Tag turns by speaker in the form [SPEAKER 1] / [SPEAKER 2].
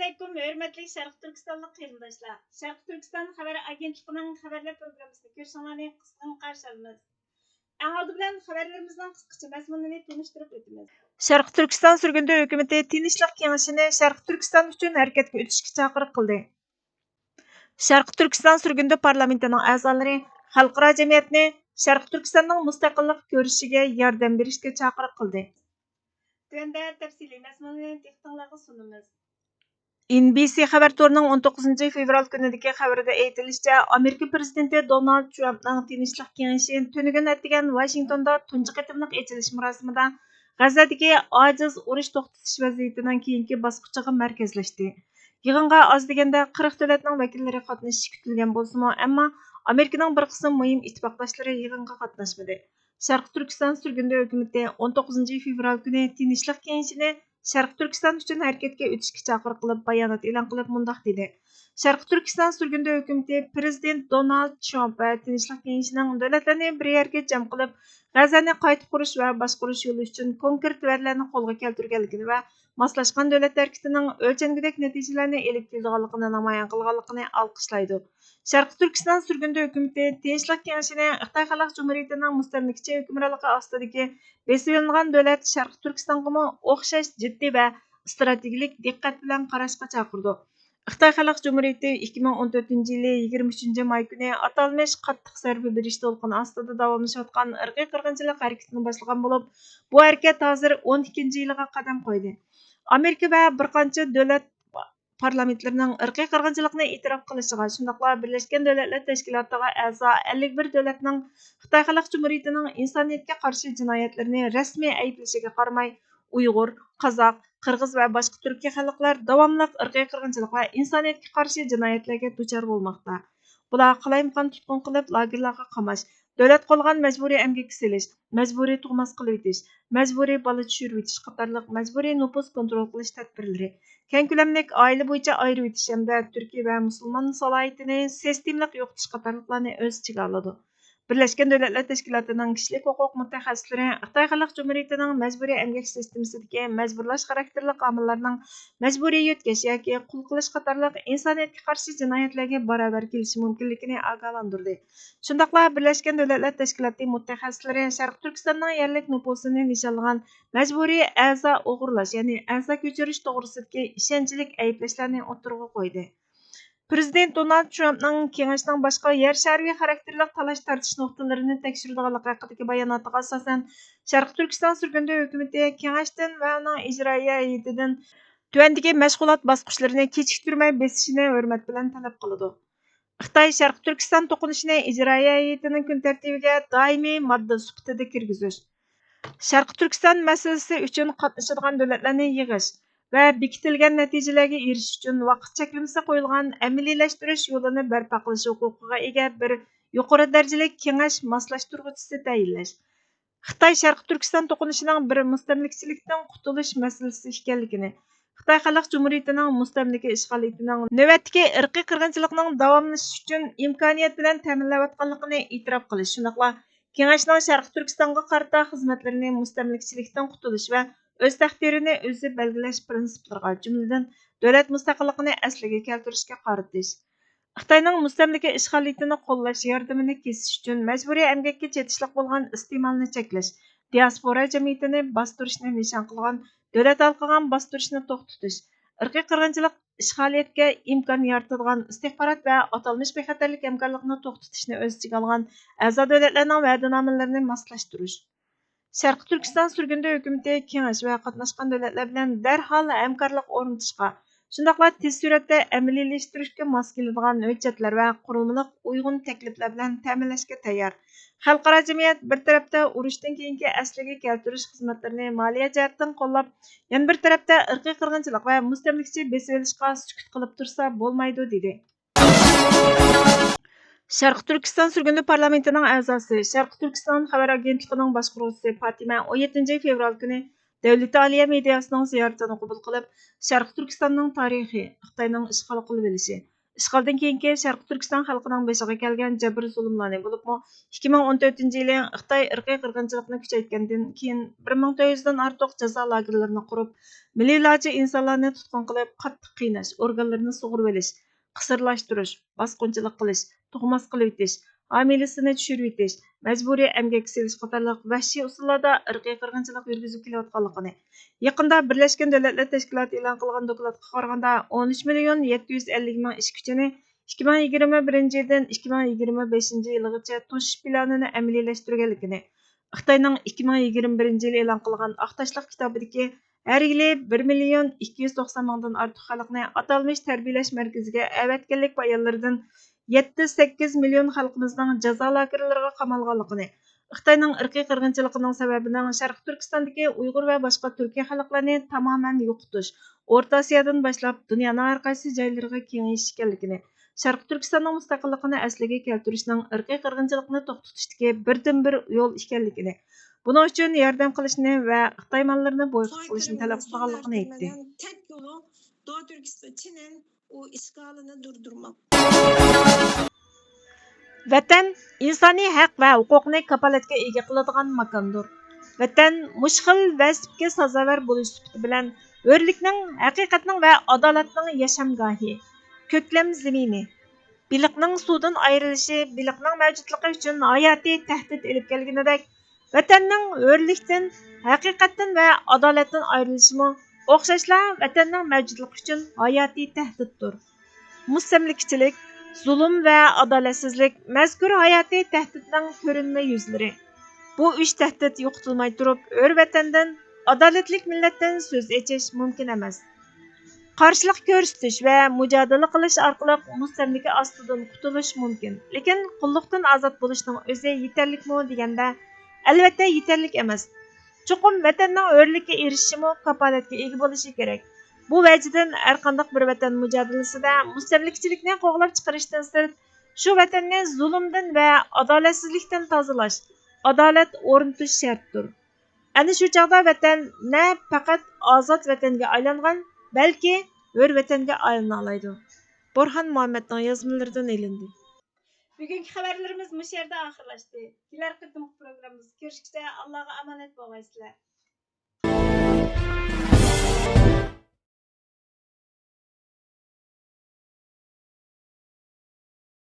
[SPEAKER 1] Assalamualaikum, hörmətli Şərq Türkistanlıq qeyrindaşlar. Şərq Türkistan xəbər agentliğinin xəbərlər proqramısını görüşünüzü qısqın qarşı alırıq. Ən aldı bilan xəbərlərimizin qısqaça məzmununu tanıştırıb ötürük. Şərq Türkistan sürgündə hökuməti tinchlik kengişini Şərq Türkistan üçün hərəkətə ötüşkə çağırıq qıldı. Şərq Türkistan sürgündə parlamentining a'zolari xalqaro jamiyatni Şərq Türkistanning mustaqillik ko'rishiga yordam berishga chaqiriq qildi. Tövəndə təfsili məzmununu diqqətinizə sunumuz. NBC xəbər to'rining 19 fevral kunidagi xabarida aytilishicha, Amerika prezidenti Donald Trumpning tinchlik kengashi tunigun atgan Washingtonda tunji qatimliq ochilish marosimida G'azadagi ojiz urush to'xtatish vaziyatining keyingi bosqichiga markazlashdi. Yig'inga oz deganda 40 davlatning vakillari qatnashishi kutilgan bo'lsa-mu, ammo Amerikaning bir qism muhim ittifoqdoshlari yig'inga qatnashmadi. Sharq Turkiston surgunda hukumati 19 fevral kuni tinchlik kengashini Şərq Türkistan üçün hərəkətə ötüşkə çağırıq qılıb bayonot e'lon qılıb mundaq dedi. Şərq Türkistan sürgündə hökuməti prezident Donald Trump və tinchlik kengashining davlatlarni bir yerga jam qilib, G'azani qayta qurish va boshqarish yo'li uchun konkret va'dalarni qo'lga keltirganligini va moslashgan davlat harakatining o'lchangudek natijalarni elib kelganligini namoyon qilganligini olqishlaydi. Şərq Türkistan sürgündə hökuməti tinchlik kengashini Xitoy Xalq Cumhuriyatining mustamlikachi hukmronligi ostidagi besilingan davlat Şərq Türkistanga o'xshash jiddiy va strategik diqqat bilan qarashga chaqirdi. Xitoy Xalq Cumhuriyati 2014-yili 23 may kuni atalmish qattiq zarba berish to'lqini ostida davomlashayotgan irqiy qirg'inchilik harakatini boshlagan bo'lib, bu harakat hozir 12-yiliga qadam qo'ydi. Amerika va bir qancha davlat parlamentlarining irqiy qirg'inchilikni e'tirof qilishiga, shundaqla Birlashgan Davlatlar Tashkilotiga a'zo 51 davlatning Xitoy Xalq Cumhuriyatining insoniyatga qarshi jinoyatlarini rasmiy ayblashiga qaramay, Uyg'ur, Qozoq, Qirg'iz va boshqa turkiy xalqlar davomli irqiy qirg'inchilik va insoniyatga qarshi jinoyatlarga duchor bo'lmoqda. Bular qalaymaqon tutqun qilib lagerlarga qamash, davlat qo'lgan majburiy emgakka selish, majburiy tug'mas qilib etish, majburiy bola tushirib etish qatorliq majburiy nupus kontrol qilish tadbirlari, keng ko'lamlik oila bo'yicha ayirib etish hamda Turkiya va musulmon salohiyatini sistemlik yo'qotish qatorliqlarni o'z ichiga oladi. Birlashgan Davlatlar Tashkilotining kishilik huquq mutaxassislari Xitoy Xalq Cumhuriyatining majburiy emgak sistemasidagi majburlash xarakterli omillarning majburiy yetkash yoki qul qilish qatorliq insoniyatga qarshi jinoyatlarga barobar kelishi mumkinligini ogohlantirdi. Shundaqla Birlashgan Davlatlar Tashkiloti mutaxassislari Sharq Turkistonning yerlik nupusini nishonlagan majburiy a'zo o'g'irlash, ya'ni a'zo ko'chirish to'g'risidagi ishonchlik ayblashlarni o'tirg'a qo'ydi. Prezident Donald Trumpning kengashning boshqa yer shariy xarakterli talash tartish nuqtalarini tekshiradiganligi haqidagi bayonotiga asosan Sharq Turkiston surgunda hukumati kengashdan va uning ijroiya hay'atidan tuvandagi mashg'ulot bosqichlarini kechiktirmay besishini hurmat bilan talab qiladi. Xitoy Sharq Turkiston to'qinishini ijroiya hay'atining kun tartibiga doimiy modda sifatida kirgizish, Sharq Turkiston masalasi uchun qatnashadigan davlatlarni yig'ish va bekitilgan natijalarga erishish uchun vaqt cheklamasi qo'yilgan amaliylashtirish yo'lini barpo qilish huquqiga ega bir yuqori darajali kengash moslashtiruvchisi tayinlash. Xitoy Sharq Turkiston to'qinishining bir mustamlikachilikdan qutulish masalasi ekanligini, Xitoy Xalq Cumhuriyatining mustamlika ishg'oliyatining navbatdagi irqiy qirg'inchilikning davomlashishi uchun imkoniyat bilan ta'minlayotganligini e'tirof qilish, shundaqla kengashning Sharq Turkistonga qarata xizmatlarini mustamlikachilikdan qutulish va o'z taqdirini o'zi belgilash prinsiplariga, jumladan davlat mustaqilligini asliga keltirishga qaratish. Xitoyning mustamlika ishg'oliyatini qo'llash yordamini kesish uchun majburiy emgakka chetishliq bo'lgan iste'molni cheklash, diaspora jamiyatini bostirishni nishon qilgan davlat halqigan bostirishni to'xtatish, irqiy qirg'inchilik ishg'oliyatga imkon yaratadigan istixborot va atalmish bexatarlik hamkorlikni to'xtatishni o'z ichiga olgan a'zo davlatlarning va'danomalarini moslashtirish. Sharq Turkiston surgunda hukumati kengash va qatnashgan davlatlar bilan darhol hamkorlik o'rnatishga, shundaqla tez suratda amaliylashtirish mos keladigan hujjatlar va qurilmalik uyg'un takliflar bilan ta'minlashga tayyor. Xalqaro jamiyat bir tarafda urushdan keyingi asliga keltirish xizmatlarini moliya jihatdan qo'llab, yana bir tarafda irqiy qirg'inchilik va mustamlikachi besib olishga sukut qilib tursa bo'lmaydi dedi. Sharq Turkiston surgunda parlamentining a'zosi, Sharq Turkiston xabar agentligining boshqaruvchisi Fatima 17 fevral kuni Davlat oliya mediasining ziyoratini qabul qilib, Sharq Turkistonning tarixi, Xitoyning ishg'ol qilib olishi, İşğaldan keyinki Şərqi Türkistan xalqının beshiga kelgan jabr zulmlarni bo'libmi 2014-yili Xitoy irqiy qirg'inchilikni kuchaytgandan keyin 1900 dan ortiq jazo lagerlarini qurib, millionlarcha insonlarni tutqun qilib, qattiq qiynash, organlarini sug'urib olish, qisirlashtirish, bosqinchilik qilish, tug'mas qilib etish, hamilisini tushirib etish, majburiy emgak silish qatorliq vahshiy usullarda irqiy qirg'inchilik yurgizib kelayotganligini yaqinda Birlashgan Davlatlar Tashkiloti e'lon qilgan dokladga qaraganda 13 million 750 ming ish kuchini 2021 yildan 2025 yilgacha to'sish planini amaliylashtirganligini, Xitoyning 2021 yil e'lon qilgan Aqtashliq kitobidagi har yili 1 million 290 mingdan ortiq xalqni atalmish tarbiyalash markaziga avatganlik bayonlaridan 7-8 million xalqimizning jazo lagerlariga qamalganligini, Xitoyning irqiy qirg'inchiligining sababining Sharqi Turkistondagi Uyg'ur va boshqa Turkiya xalqlarini tamoman yo'qotish, O'rta Osiyodan boshlab dunyoning har qaysi joylariga kengayish ekanligini, Sharqi Turkistonning mustaqilligini asliga keltirishning irqiy qirg'inchilikni to'xtatishdagi birdan-bir yo'l ekanligini, buning uchun yordam qilishni va Xitoy mollarini boykot qilishni talab qilganligini aytdi.
[SPEAKER 2] Tek yolu Doğu Türkistan, Çin'in o işgalini durdurmak.
[SPEAKER 1] Vatan insoniy haq va huquqni kapolatga ega qiladigan makondir. Vatan mushxil vasfga sazovor bo'lish sifati bilan o'rlikning, haqiqatning va adolatning yashamgohi, ko'klam zamini, biliqning suvdan ayrilishi, biliqning mavjudligi uchun hayotiy tahdid elib kelganidek, vatanning o'rlikdan, haqiqatdan va adolatdan ayrilishi o'xshashla vatanning mavjudligi uchun hayotiy tahdiddir. Mustamlikachilik, zulm va adolatsizlik mazkur hayotiy tahdidning ko'rinma yuzlari. Bu uch tahdid yo'qotilmay turib, o'r vatandan, adolatlik millatdan so'z echish mumkin emas. Qarshilik ko'rsatish va mujodala qilish orqali mustamlika ostidan qutulish mumkin. Lekin qulluqdan ozod bo'lishning o'zi yetarlikmi deganda, albatta yetarlik emas. Chuqur vatanning o'rlikka erishishimi kapolatga ega bo'lishi kerak. Bu vajidan har qanday bir vatan mujodalasida mustamlikachilikni qo'g'lab chiqarishdan sirt, shu vatanni zulmdan va adolatsizlikdan tozalash, adolat o'rnatish shartdir. Ana shu chog'da vatan na faqat ozod vatanga aylangan, balki hur vatanga aylana oladi. Burxon Muhammadning yozmalaridan elindi. Bugungi xabarlarimiz bu yerda oxirlashdi. Kelar qitimli programmamizda ko'rishguncha Allohga omonat bo'linglar.